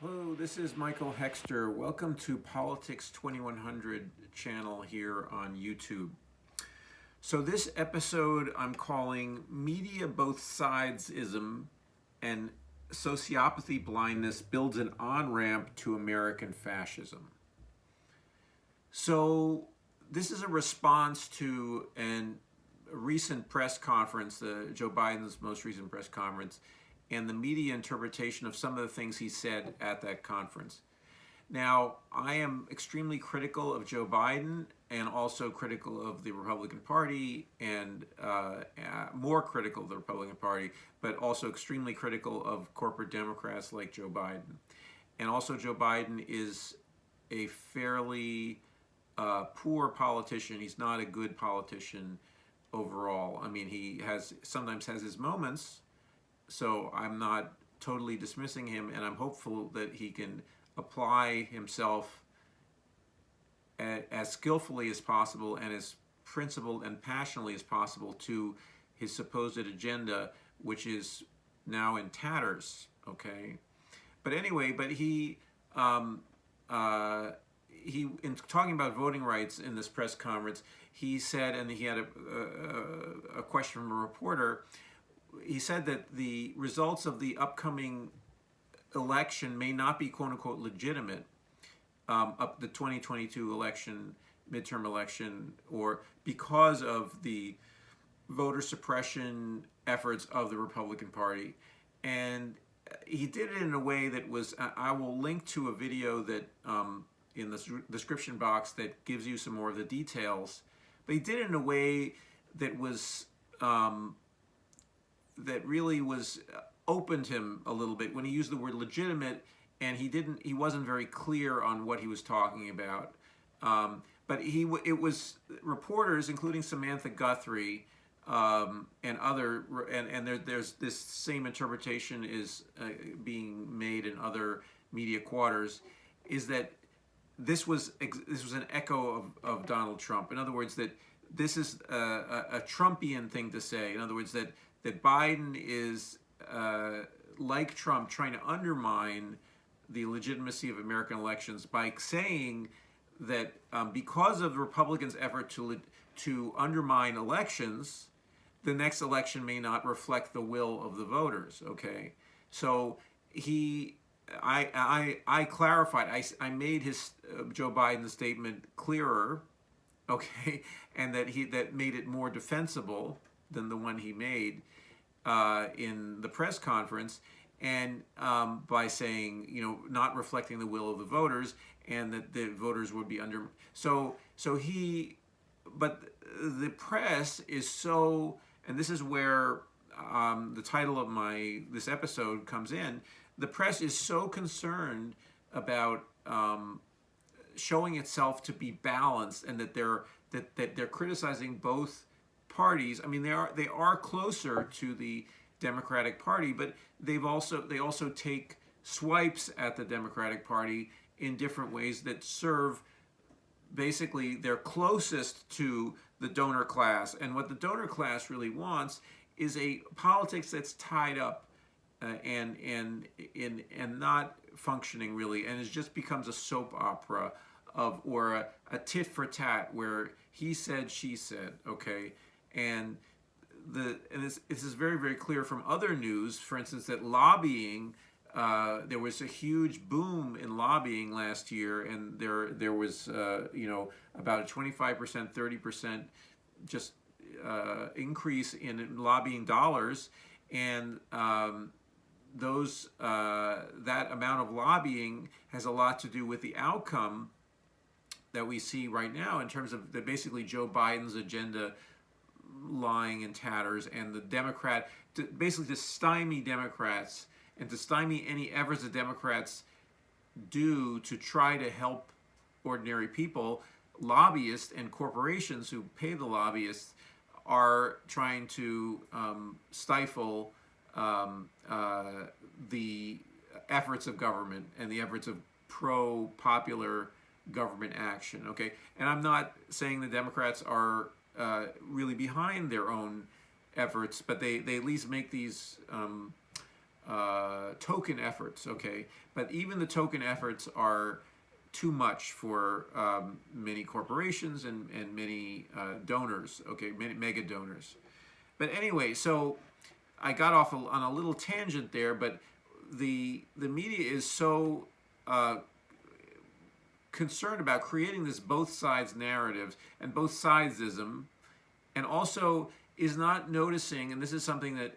Hello, this is Michael Hexter. Welcome to Politics 2100 channel here on YouTube. So this episode I'm calling Media Both-Sidesism and Sociopathy-Blindness Builds an On-Ramp to American Fascism. So this is a response to a recent press conference, Joe Biden's most recent press conference, and the media interpretation of some of the things he said at that conference. Now, I am extremely critical of Joe Biden and also critical of the Republican Party and more critical of the Republican Party, but also extremely critical of corporate Democrats like Joe Biden. And also Joe Biden is a fairly poor politician. He's not a good politician overall. I mean, he sometimes has his moments, so I'm not totally dismissing him, and I'm hopeful that he can apply himself as skillfully as possible and as principled and passionately as possible to his supposed agenda, which is now in tatters, okay? But anyway, he in talking about voting rights in this press conference, he said, and he had a question from a reporter, he said that the results of the upcoming election may not be quote unquote legitimate, up the 2022 election, midterm election, or because of the voter suppression efforts of the Republican Party. And he did it in a way that was, I will link to a video that in the description box that gives you some more of the details, but he did it in a way that was that really was opened him a little bit when he used the word legitimate, and he wasn't very clear on what he was talking about. But it was reporters, including Samantha Guthrie, and there's this same interpretation is being made in other media quarters, is that this was an echo of Donald Trump. In other words, that this is a Trumpian thing to say. In other words, that Biden is, like Trump, trying to undermine the legitimacy of American elections by saying that because of the Republicans' effort to undermine elections, the next election may not reflect the will of the voters. Okay, so I clarified. I made his Joe Biden's statement clearer. Okay, and that made it more defensible than the one he made in the press conference, and by saying, not reflecting the will of the voters, and that the voters would be under. But the press is so, and this is where the title of this episode comes in. The press is so concerned about showing itself to be balanced, and that they're criticizing both parties. I mean, they are closer to the Democratic Party, but they also take swipes at the Democratic Party in different ways that serve, basically, they're closest to the donor class. And what the donor class really wants is a politics that's tied up and not functioning really, and it just becomes a soap opera or a tit for tat, where he said, she said, okay. And this is very, very clear from other news, for instance, that lobbying, there was a huge boom in lobbying last year, and there was about a 25%, 30% just increase in lobbying dollars, and that amount of lobbying has a lot to do with the outcome that we see right now, in terms of basically Joe Biden's agenda lying in tatters, and the basically to stymie Democrats and to stymie any efforts that Democrats do to try to help ordinary people. Lobbyists and corporations who pay the lobbyists are trying to stifle the efforts of government and the efforts of pro-popular government action. Okay, and I'm not saying the Democrats are really behind their own efforts, but they at least make these token efforts, okay? But even the token efforts are too much for many corporations and many donors, okay, many mega donors. But anyway, so I got off on a little tangent there, but the media is so concerned about creating this both sides narrative and both-sidesism, and also is not noticing, and this is something that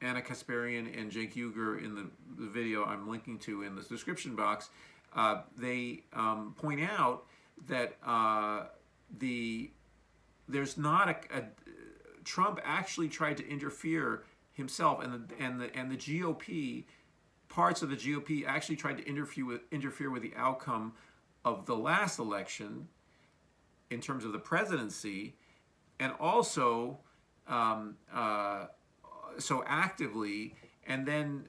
Anna Kasparian and Jake Uger in the video I'm linking to in the description box, they point out that there's not a Trump actually tried to interfere himself, and the GOP, parts of the GOP actually tried to interfere with the outcome of the last election in terms of the presidency, and also so actively, and then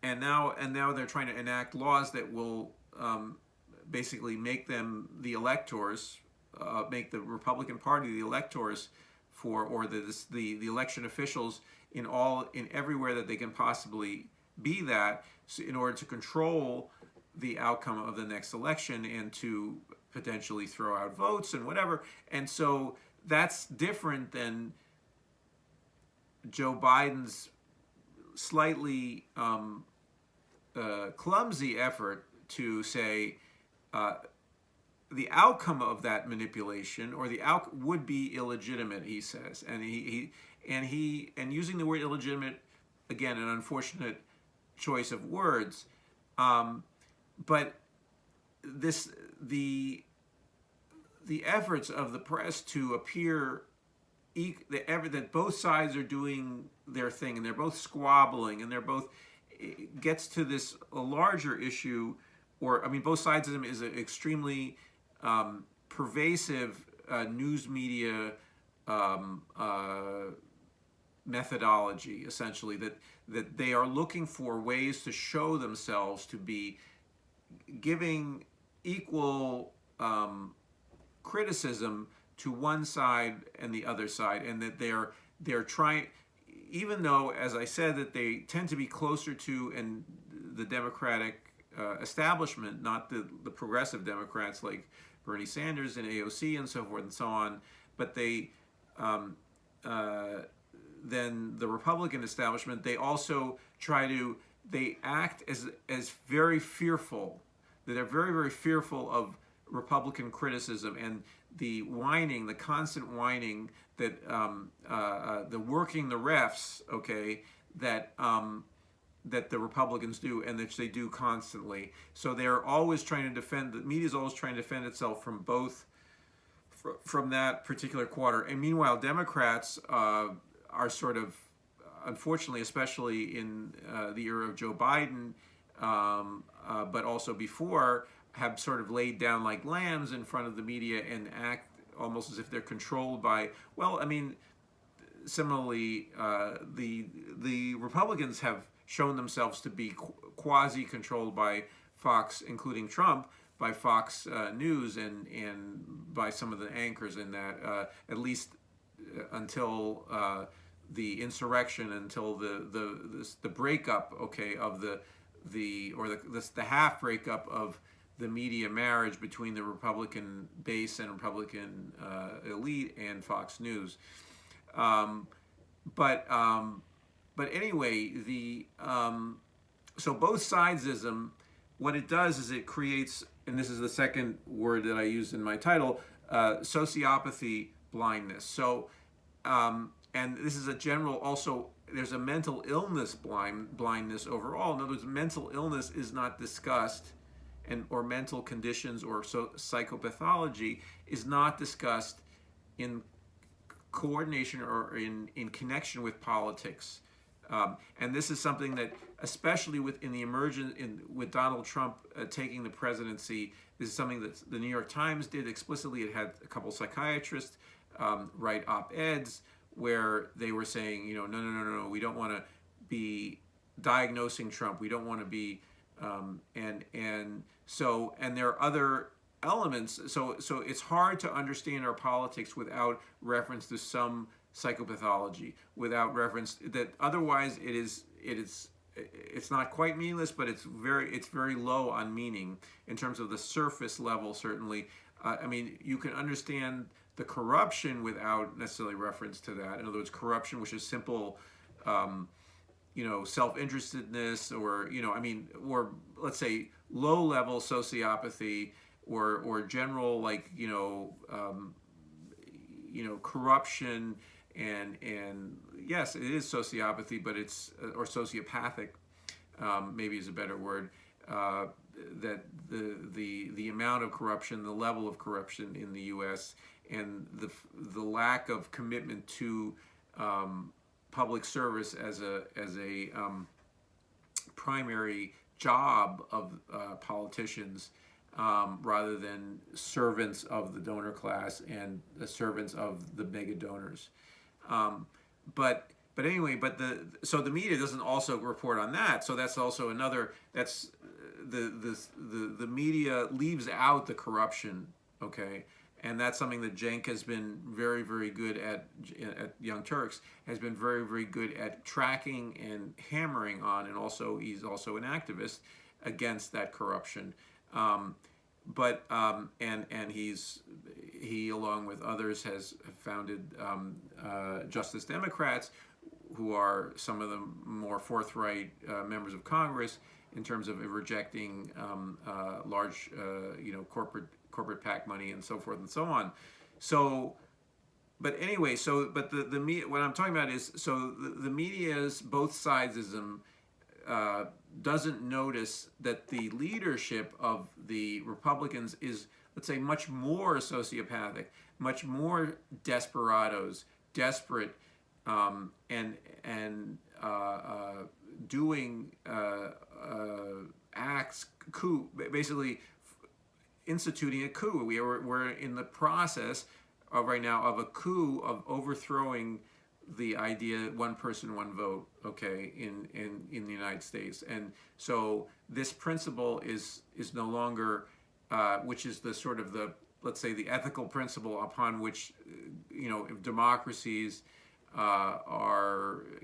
and now they're trying to enact laws that will basically make them the electors, make the Republican Party the electors for, or the election officials in everywhere that they can possibly be that, so in order to control the outcome of the next election and to potentially throw out votes and whatever. And so that's different than Joe Biden's slightly clumsy effort to say the outcome of that manipulation or would be illegitimate, he says, and using the word illegitimate, again, an unfortunate choice of words, but the efforts of the press to appear that both sides are doing their thing and they're both squabbling and they're both, it gets to this a larger issue, or I mean, both-sidesism is an extremely pervasive news media methodology, essentially, that they are looking for ways to show themselves to be giving equal criticism to one side and the other side, and that they're trying, even though, as I said, that they tend to be closer to and the Democratic establishment, not the progressive Democrats like Bernie Sanders and AOC and so forth and so on, but they then the Republican establishment, they also they act as very fearful, that they're very, very fearful of Republican criticism and the whining, the constant whining that the working the refs, okay, that the Republicans do, and that they do constantly. So they're always trying to defend, the media's always trying to defend itself from that particular quarter. And meanwhile, Democrats are sort of, unfortunately, especially in the era of Joe Biden, but also before, have sort of laid down like lambs in front of the media and act almost as if they're controlled by, well, I mean, similarly, the Republicans have shown themselves to be quasi-controlled by Fox, including Trump, by Fox News and by some of the anchors in that, at least until the insurrection, until the breakup, okay, of the half breakup of the media marriage between the Republican base and Republican elite and Fox News. But anyway, so both-sidesism, what it does is it creates, and this is the second word that I used in my title, sociopathy-blindness. So, and this is a general, also, there's a mental illness blindness overall. In other words, mental illness is not discussed, or mental conditions or psychopathology is not discussed in coordination or in connection with politics. And this is something that, especially with Donald Trump taking the presidency, this is something that the New York Times did explicitly. It had a couple psychiatrists write op-eds where they were saying, no, we don't want to be diagnosing Trump. We don't want to be, and there are other elements. So it's hard to understand our politics without reference to some psychopathology, without reference that otherwise it's not quite meaningless, but it's very low on meaning in terms of the surface level. Certainly, I mean, you can understand the corruption without necessarily reference to that. In other words, corruption, which is simple, self-interestedness, or I mean, or let's say low-level sociopathy, or general corruption, and yes, it is sociopathy, but it's or sociopathic, maybe is a better word. That the amount of corruption, the level of corruption in the U.S., and the lack of commitment to public service as a primary job of politicians, rather than servants of the donor class and the servants of the mega donors. But anyway, so the media doesn't also report on that. So that's also another. That's the media leaves out the corruption. Okay. And that's something that Cenk has been very, very good at Young Turks, has been very, very good at tracking and hammering on, and also he's also an activist against that corruption. And he along with others has founded Justice Democrats, who are some of the more forthright members of Congress in terms of rejecting large corporate PAC money and so forth and so on. So, but anyway, but the media, what I'm talking about is, so the media's Both-Sidesism doesn't notice that the leadership of the Republicans is, let's say, much more sociopathic, much more desperados, desperate, and doing acts, coup, basically instituting a coup. We're in the process of right now of a coup, of overthrowing the idea one person, one vote, okay, in the United States. And so this principle is no longer, which is the sort of the, let's say, the ethical principle upon which, if democracies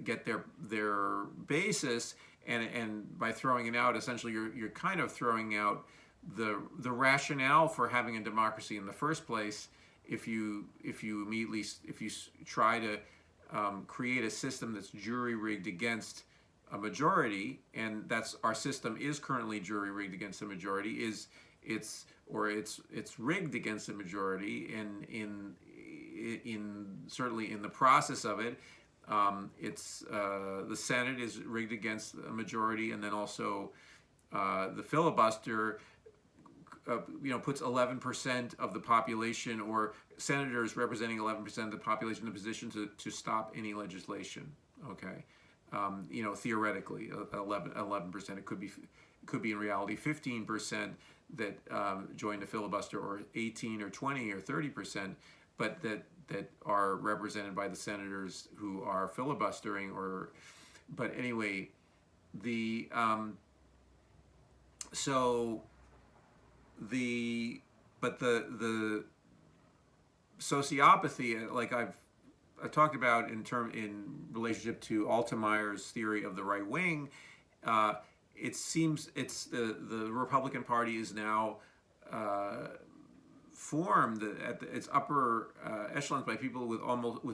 get their basis, and by throwing it out, essentially you're kind of throwing out the rationale for having a democracy in the first place. If you try to create a system that's jury rigged against a majority, and that's our system is currently jury rigged against a majority, it's rigged against a majority, in certainly in the process of it, the Senate is rigged against a majority, and then also the filibuster puts 11% of the population, or senators representing 11% of the population, in a position to stop any legislation. Okay, theoretically, 11%. It could be in reality 15% that join the filibuster, or 18 or 20 or 30%, but that are represented by the senators who are filibustering. But anyway, the sociopathy, like I've talked about in relationship to Altemeyer's theory of the right wing, it seems the Republican Party is now formed at its upper echelons by people with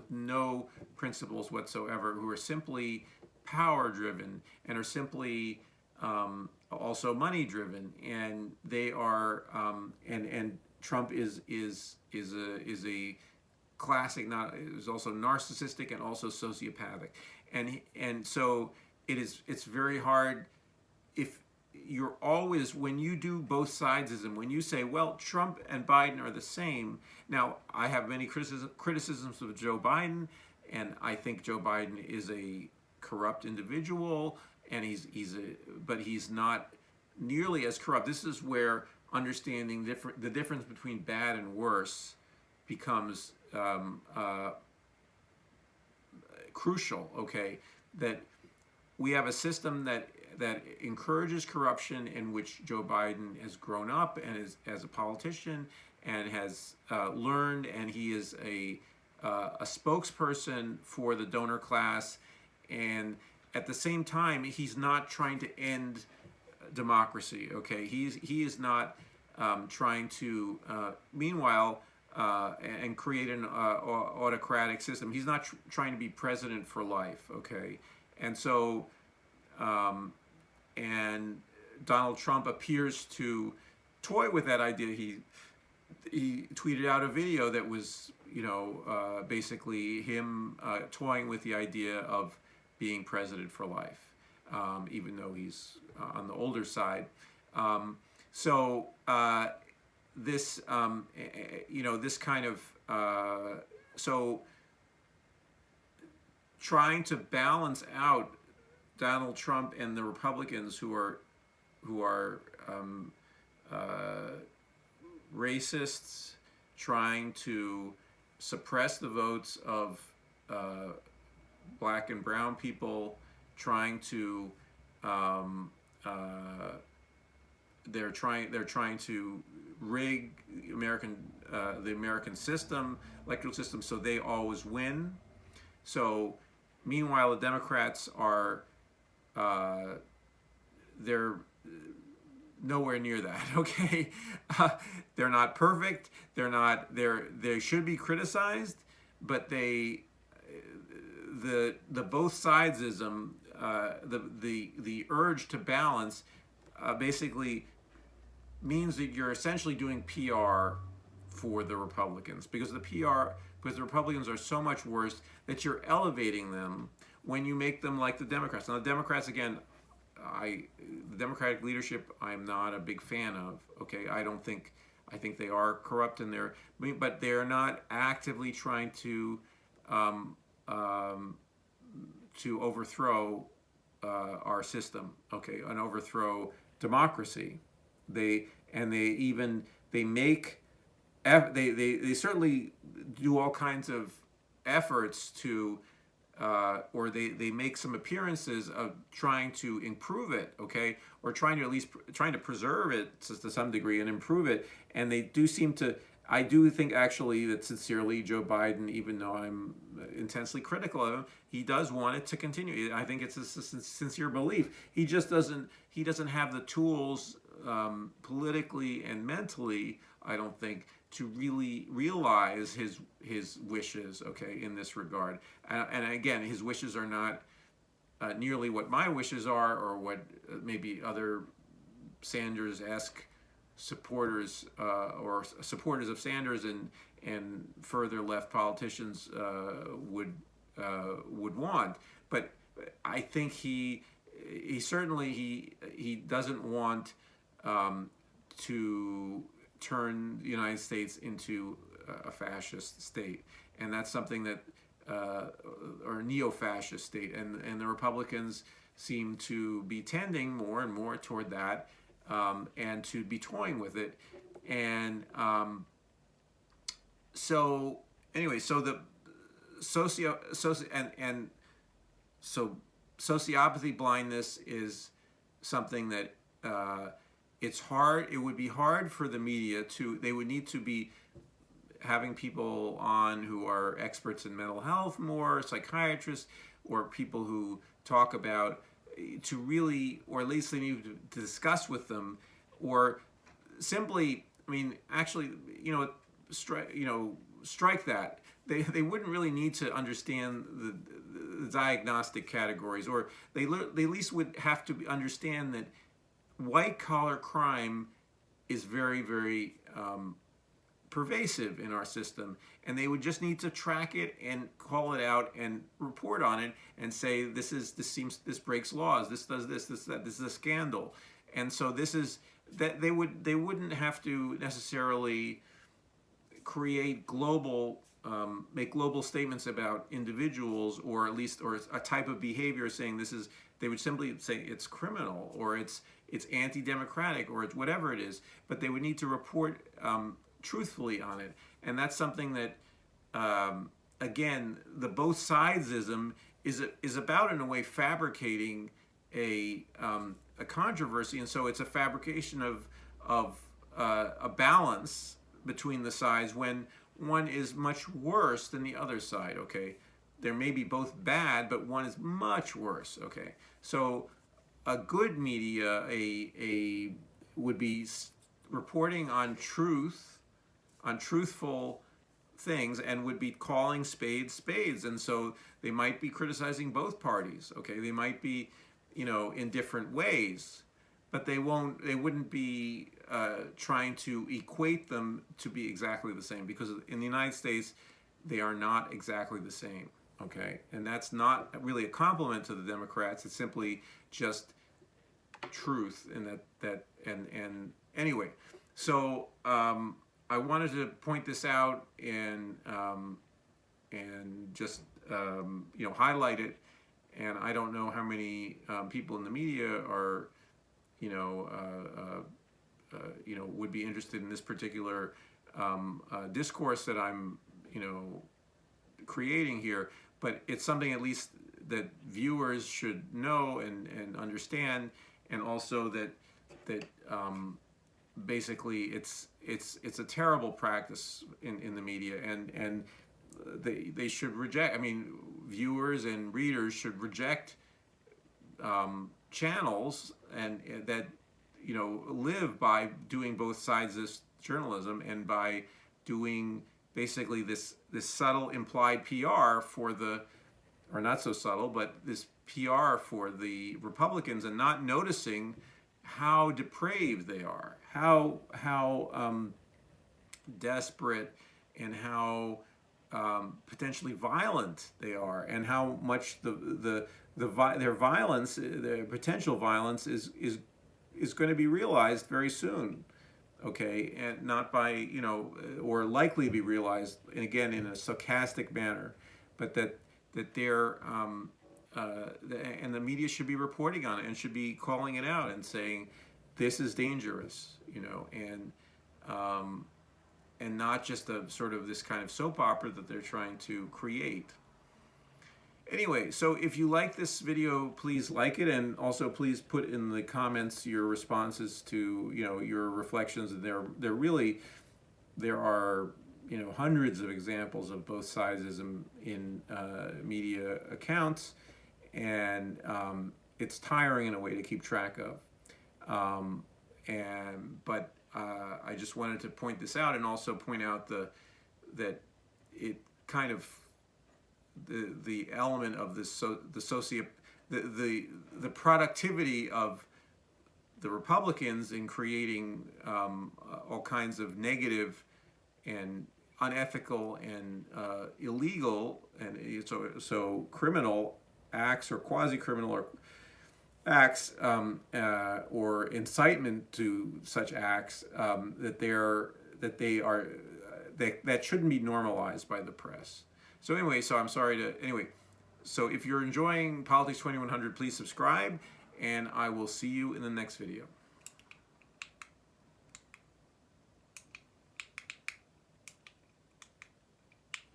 no principles whatsoever, who are simply power driven and are simply also money driven, and they are and Trump is a classic, is also narcissistic and also sociopathic, and so it's very hard if you're always, when you do Both-Sidesism, when you say, well, Trump and Biden are the same. Now, I have many criticisms of Joe Biden, and I think Joe Biden is a corrupt individual, and but he's not nearly as corrupt. This is where understanding the difference between bad and worse becomes crucial. Okay, that we have a system that encourages corruption, in which Joe Biden has grown up and is as a politician and has learned, and he is a a spokesperson for the donor class, and at the same time, he's not trying to end democracy. Okay, he is not trying to. Meanwhile, and create an autocratic system. He's not trying to be president for life. Okay, and so and Donald Trump appears to toy with that idea. He tweeted out a video that was, basically him toying with the idea of being president for life, even though he's on the older side. So this, this kind of, so trying to balance out Donald Trump and the Republicans who are racists, trying to suppress the votes of black and brown people, trying to they're trying to rig the American system, electoral system, so they always win. So meanwhile, the Democrats are they're nowhere near that. Okay, they're not perfect. They should be criticized, but the both-sidesism, the urge to balance, basically means that you're essentially doing PR for the Republicans, because the Republicans are so much worse that you're elevating them when you make them like the Democrats. Now the Democrats, again, the Democratic leadership I'm not a big fan of. Okay, I think they are corrupt in their, but they're not actively trying to overthrow our system. Okay, and overthrow democracy. They certainly do all kinds of efforts to. Or they make some appearances of trying to improve it, okay, or trying to preserve it to some degree and improve it. And they do seem to. I do think actually that sincerely Joe Biden, even though I'm intensely critical of him, he does want it to continue. I think it's a sincere belief. He just doesn't. He doesn't have the tools politically and mentally, I don't think, to really realize his wishes, okay, in this regard. And again, his wishes are not nearly what my wishes are, or what maybe other Sanders-esque supporters or supporters of Sanders and further left politicians would want. But I think he certainly doesn't want to turn the United States into a fascist state, and that's something that, or a neo-fascist state, and the Republicans seem to be tending more and more toward that, and to be toying with it, and so anyway, so the sociopathy-blindness is something that. It's hard. It would be hard for the media to. They would need to be having people on who are experts in mental health, more psychiatrists, or people who talk about, to really, or at least they need to discuss with them, or simply. I mean, actually, strike that. They wouldn't really need to understand the diagnostic categories, or they at least would have to understand that white-collar crime is very, very pervasive in our system, and they would just need to track it and call it out and report on it and say this breaks laws, this does this that, this is a scandal. And so this is that they wouldn't have to necessarily create make global statements about individuals, or at least a type of behavior, saying this is. They would simply say it's criminal, or it's anti-democratic, or it's whatever it is. But they would need to report truthfully on it, and that's something that, again, the both-sidesism is about, in a way, fabricating a controversy, and so it's a fabrication of a balance between the sides, when one is much worse than the other side, okay? There may be both bad, but one is much worse, okay? So a good media would be reporting on truth, on truthful things, and would be calling spades spades. And so they might be criticizing both parties, okay? They might be, you know, in different ways, but they wouldn't be trying to equate them to be exactly the same, because in the United States they are not exactly the same, okay? And that's not really a compliment to the Democrats. It's simply just truth. And anyway, so I wanted to point this out and just you know, highlight it. And I don't know how many people in the media are, you know, would be interested in this particular discourse that I'm, you know, creating here. But it's something at least that viewers should know and understand, and also that basically it's a terrible practice in the media, and they should reject. I mean, viewers and readers should reject channels and that, you know, live by doing both sides of this journalism, and by doing basically this subtle implied PR for the, or not so subtle, but this PR for the Republicans, and not noticing how depraved they are, how desperate, and how potentially violent they are, and how much their violence, their potential violence, is going to be realized very soon, okay, and not by, you know, or likely to be realized, and again in a sarcastic manner, but that they're and the media should be reporting on it, and should be calling it out and saying this is dangerous, you know, and not just a sort of this kind of soap opera that they're trying to create. Anyway, so if you like this video, please like it, and also please put in the comments your responses to, you know, your reflections. There are, you know, hundreds of examples of Both-Sidesism in media accounts, and it's tiring in a way to keep track of. But I just wanted to point this out, and also point out that it kind of the element of this, so the productivity of the Republicans in creating all kinds of negative and unethical and illegal and so criminal acts, or quasi-criminal, or acts, or incitement to such acts, that shouldn't be normalized by the press. So anyway, so if you're enjoying Politics 2100, please subscribe, and I will see you in the next video.